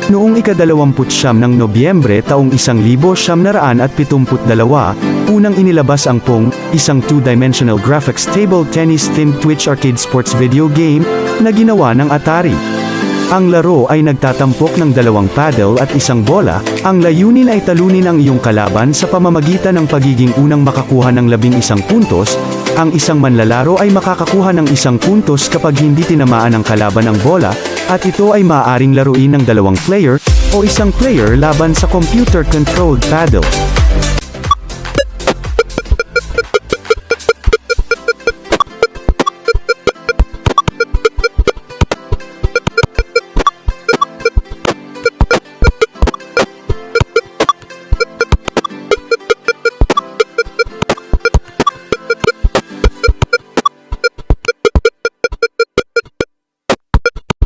Noong ika-29 ng Nobyembre taong 1972, unang inilabas ang Pong, isang two-dimensional graphics table tennis-themed Twitch arcade sports video game, na ginawa ng Atari. Ang laro ay nagtatampok ng 2 paddle at 1 bola, ang layunin ay talunin ang iyong kalaban sa pamamagitan ng pagiging unang makakuha ng 11 puntos, ang isang manlalaro ay makakakuha ng 1 puntos kapag hindi tinamaan ng kalaban ang bola, at ito ay maaaring laruin ng 2 player, o 1 player laban sa computer-controlled paddle.